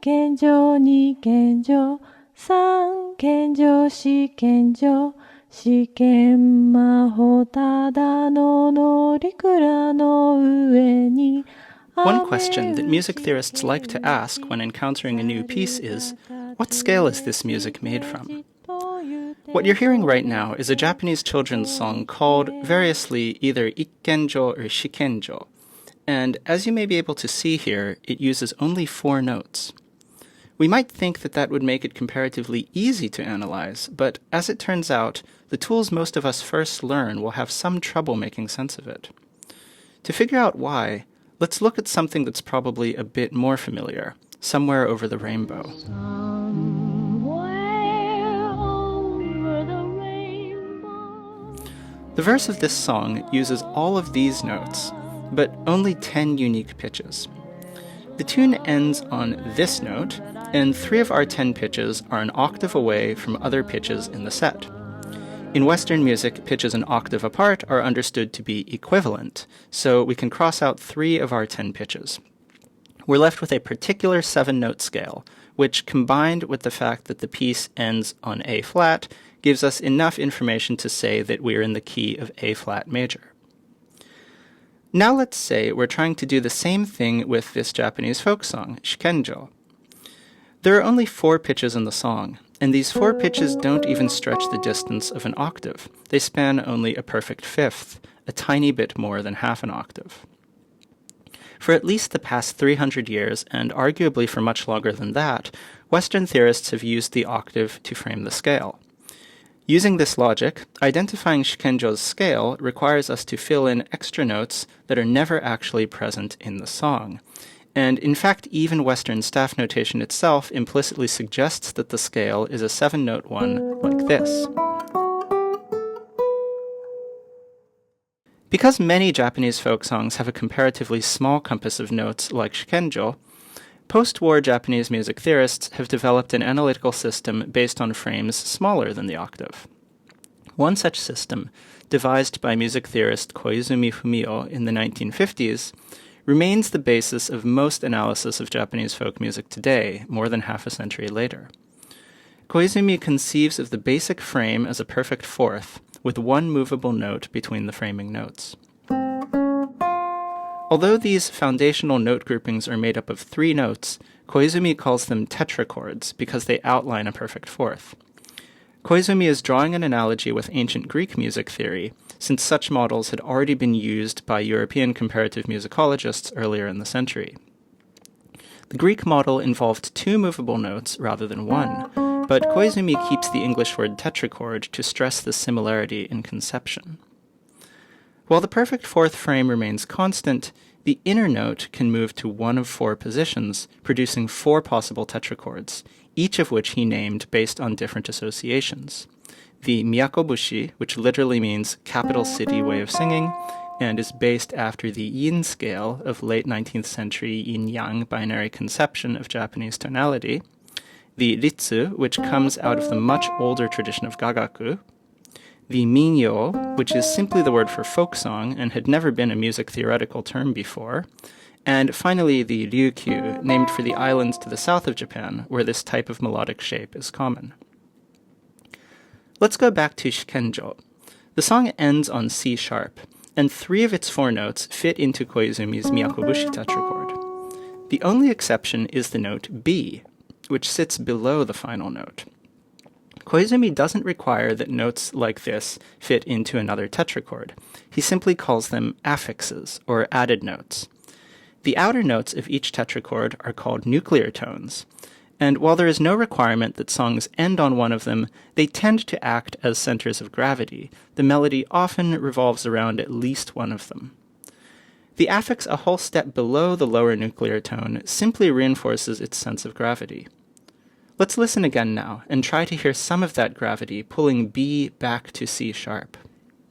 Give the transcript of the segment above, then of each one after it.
剣上二剣上三剣上四剣上四剣魔法ただの乗鞍の上に One question that music theorists like to ask when encountering a new piece is, what scale is this music made from? What you're hearing right now is a Japanese children's song called variously either ikkenjo or shikenjo, and as you may be able to see here, it uses only 4 notes. We might think that that would make it comparatively easy to analyze, but as it turns out, the tools most of us first learn will have some trouble making sense of it. To figure out why, let's look at something that's probably a bit more familiar, Somewhere Over the Rainbow. The verse of this song uses all of these notes, but only 10 unique pitches. The tune ends on this note, and 3 of our 10 pitches are an octave away from other pitches in the set. In Western music, pitches an octave apart are understood to be equivalent, so we can cross out 3 of our 10 pitches. We're left with a particular 7-note scale, which, combined with the fact that the piece ends on A flat, gives us enough information to say that we're in the key of A flat major. Now let's say we're trying to do the same thing with this Japanese folk song, shikenjo. There are only 4 pitches in the song, and these 4 pitches don't even stretch the distance of an octave. They span only a perfect fifth, a tiny bit more than half an octave. For at least the past 300 years, and arguably for much longer than that, Western theorists have used the octave to frame the scale. Using this logic, identifying shikenjo's scale requires us to fill in extra notes that are never actually present in the song. And in fact, even Western staff notation itself implicitly suggests that the scale is a 7-note one like this. Because many Japanese folk songs have a comparatively small compass of notes like shikenjo, post-war Japanese music theorists have developed an analytical system based on frames smaller than the octave. One such system, devised by music theorist Koizumi Fumio in the 1950s, remains the basis of most analysis of Japanese folk music today, more than half a century later. Koizumi conceives of the basic frame as a perfect fourth, with one movable note between the framing notes. Although these foundational note groupings are made up of 3 notes, Koizumi calls them tetrachords because they outline a perfect fourth. Koizumi is drawing an analogy with ancient Greek music theory, since such models had already been used by European comparative musicologists earlier in the century. The Greek model involved 2 movable notes rather than 1, but Koizumi keeps the English word tetrachord to stress the similarity in conception. While the perfect fourth frame remains constant, the inner note can move to one of 4 positions, producing 4 possible tetrachords, each of which he named based on different associations. The miyakobushi, which literally means capital city way of singing, and is based after the yin scale of late 19th century yin-yang binary conception of Japanese tonality, the ritsu, which comes out of the much older tradition of gagaku, the minyo, which is simply the word for folk song and had never been a music theoretical term before, and finally the ryukyu, named for the islands to the south of Japan, where this type of melodic shape is common. Let's go back to shikenjo. The song ends on C sharp, and 3 of its 4 notes fit into Koizumi's miyakobushi tetrachord. The only exception is the note B, which sits below the final note. Koizumi doesn't require that notes like this fit into another tetrachord. He simply calls them affixes, or added notes. The outer notes of each tetrachord are called nuclear tones, and while there is no requirement that songs end on one of them, they tend to act as centers of gravity. The melody often revolves around at least one of them. The affix a whole step below the lower nuclear tone simply reinforces its sense of gravity. Let's listen again now, and try to hear some of that gravity pulling B back to C sharp.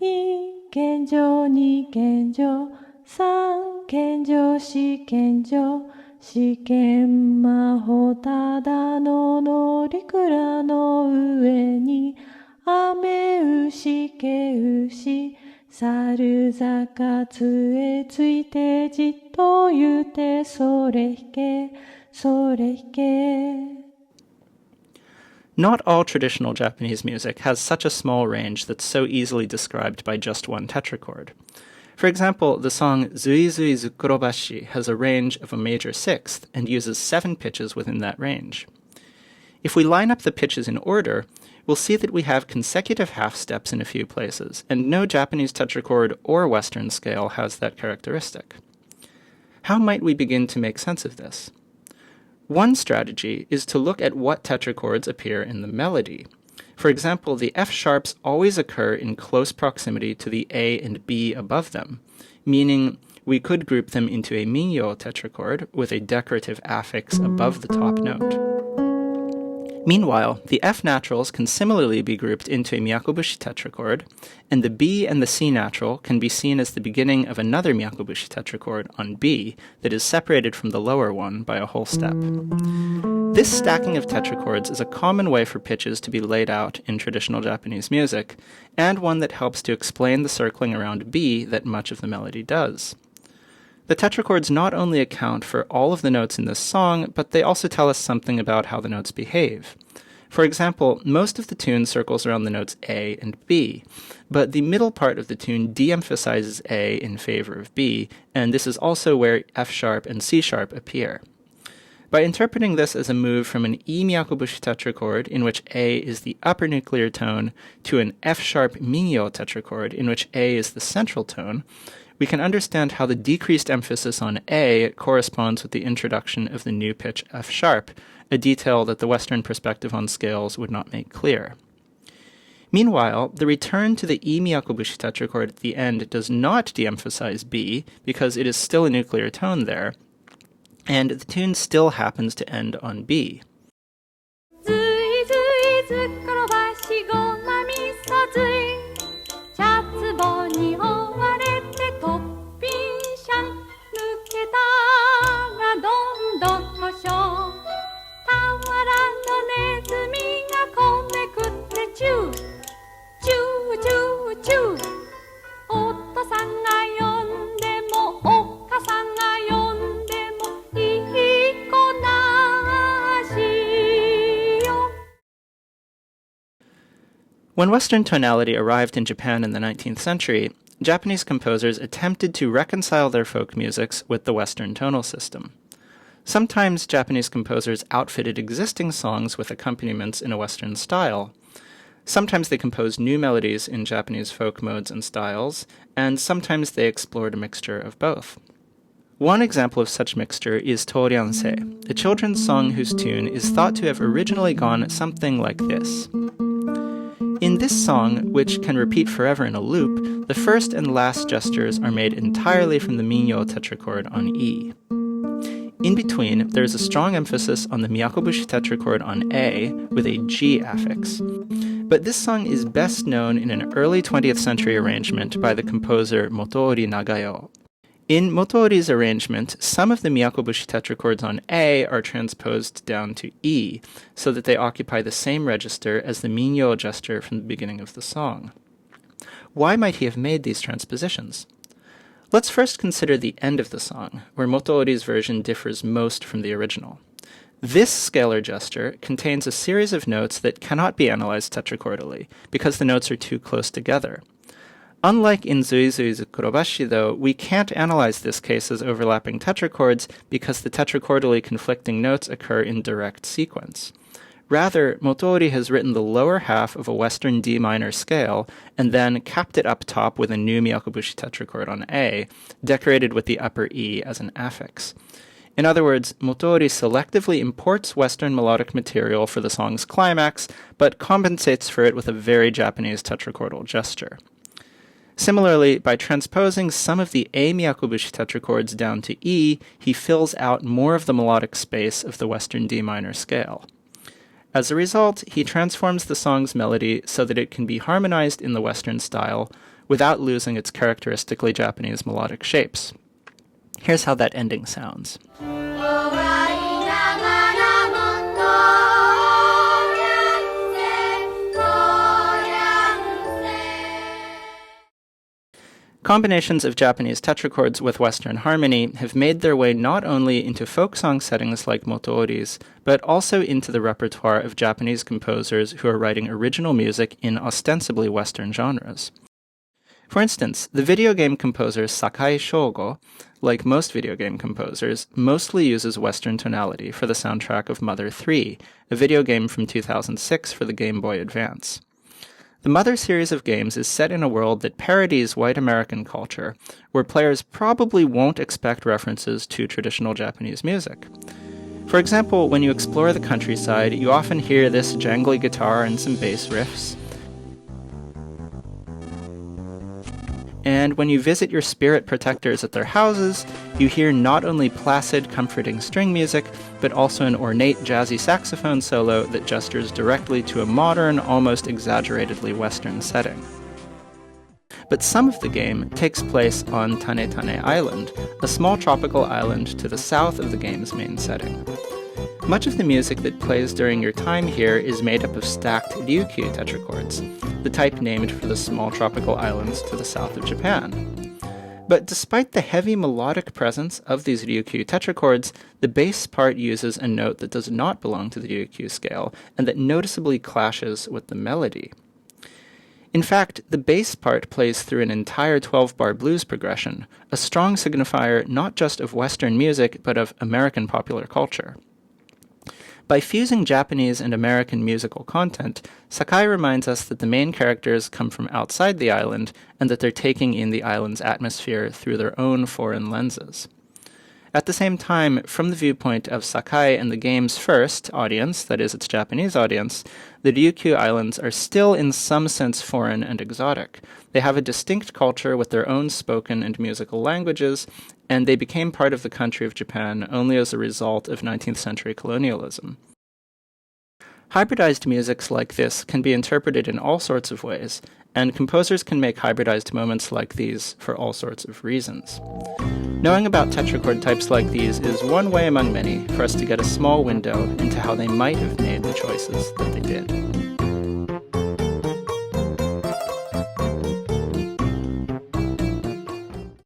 一剣上二剣上三剣上四剣上四剣魔法ただの乗鞍の上に雨牛毛牛猿坂杖ついてじっと言うてそれ引けそれ弾け. Not all traditional Japanese music has such a small range that's so easily described by just one tetrachord. For example, the song Zui Zui Zukurobashi has a range of a major sixth and uses 7 pitches within that range. If we line up the pitches in order, we'll see that we have consecutive half steps in a few places, and no Japanese tetrachord or Western scale has that characteristic. How might we begin to make sense of this? One strategy is to look at what tetrachords appear in the melody. For example, the F sharps always occur in close proximity to the A and B above them, meaning we could group them into a minyo tetrachord with a decorative affix above the top note. Meanwhile, the F naturals can similarly be grouped into a myakobushi tetrachord, and the B and the C natural can be seen as the beginning of another myakobushi tetrachord on B that is separated from the lower one by a whole step. This stacking of tetrachords is a common way for pitches to be laid out in traditional Japanese music, and one that helps to explain the circling around B that much of the melody does. The tetrachords not only account for all of the notes in this song, but they also tell us something about how the notes behave. For example, most of the tune circles around the notes A and B, but the middle part of the tune de-emphasizes A in favor of B, and this is also where F sharp and C sharp appear. By interpreting this as a move from an E myakobushi tetrachord, in which A is the upper nuclear tone, to an F sharp minyo tetrachord, in which A is the central tone, we can understand how the decreased emphasis on A corresponds with the introduction of the new pitch F sharp, a detail that the Western perspective on scales would not make clear. Meanwhile, the return to the E myakobushi tetrachord at the end does not de-emphasize B, because it is still a nuclear tone there, and the tune still happens to end on B. When Western tonality arrived in Japan in the 19th century, Japanese composers attempted to reconcile their folk musics with the Western tonal system. Sometimes Japanese composers outfitted existing songs with accompaniments in a Western style. Sometimes they composed new melodies in Japanese folk modes and styles, and sometimes they explored a mixture of both. One example of such mixture is Toryansei, a children's song whose tune is thought to have originally gone something like this. In this song, which can repeat forever in a loop, the first and last gestures are made entirely from the minyo tetrachord on E. In between, there is a strong emphasis on the myakobushi tetrachord on A with a G affix. But this song is best known in an early 20th century arrangement by the composer Motoori Nagayo. In Motoori's arrangement, some of the myakobushi tetrachords on A are transposed down to E, so that they occupy the same register as the minyo gesture from the beginning of the song. Why might he have made these transpositions? Let's first consider the end of the song, where Motoori's version differs most from the original. This scalar gesture contains a series of notes that cannot be analyzed tetrachordally, because the notes are too close together. Unlike in Zui Zui Zukurobashi, though, we can't analyze this case as overlapping tetrachords because the tetrachordally conflicting notes occur in direct sequence. Rather, Motoori has written the lower half of a Western D minor scale and then capped it up top with a new myakobushi tetrachord on A, decorated with the upper E as an affix. In other words, Motoori selectively imports Western melodic material for the song's climax, but compensates for it with a very Japanese tetrachordal gesture. Similarly, by transposing some of the A myakobushi tetrachords down to E, he fills out more of the melodic space of the Western D minor scale. As a result, he transforms the song's melody so that it can be harmonized in the Western style without losing its characteristically Japanese melodic shapes. Here's how that ending sounds. Combinations of Japanese tetrachords with Western harmony have made their way not only into folk song settings like motoris, but also into the repertoire of Japanese composers who are writing original music in ostensibly Western genres. For instance, the video game composer Sakai Shogo, like most video game composers, mostly uses Western tonality for the soundtrack of Mother 3, a video game from 2006 for the Game Boy Advance. The Mother series of games is set in a world that parodies white American culture, where players probably won't expect references to traditional Japanese music. For example, when you explore the countryside, you often hear this jangly guitar and some bass riffs. And when you visit your spirit protectors at their houses, you hear not only placid, comforting string music, but also an ornate jazzy saxophone solo that gestures directly to a modern, almost exaggeratedly Western setting. But some of the game takes place on Tane Tane Island, a small tropical island to the south of the game's main setting. Much of the music that plays during your time here is made up of stacked ryukyu tetrachords, the type named for the small tropical islands to the south of Japan. But despite the heavy melodic presence of these ryukyu tetrachords, the bass part uses a note that does not belong to the ryukyu scale, and that noticeably clashes with the melody. In fact, the bass part plays through an entire 12-bar blues progression, a strong signifier not just of Western music, but of American popular culture. By fusing Japanese and American musical content, Sakai reminds us that the main characters come from outside the island and that they're taking in the island's atmosphere through their own foreign lenses. At the same time, from the viewpoint of Sakai and the game's first audience, that is, its Japanese audience, the Ryukyu Islands are still in some sense foreign and exotic. They have a distinct culture with their own spoken and musical languages, and they became part of the country of Japan only as a result of 19th century colonialism. Hybridized musics like this can be interpreted in all sorts of ways, and composers can make hybridized moments like these for all sorts of reasons. Knowing about tetrachord types like these is one way among many for us to get a small window into how they might have made the choices that they did.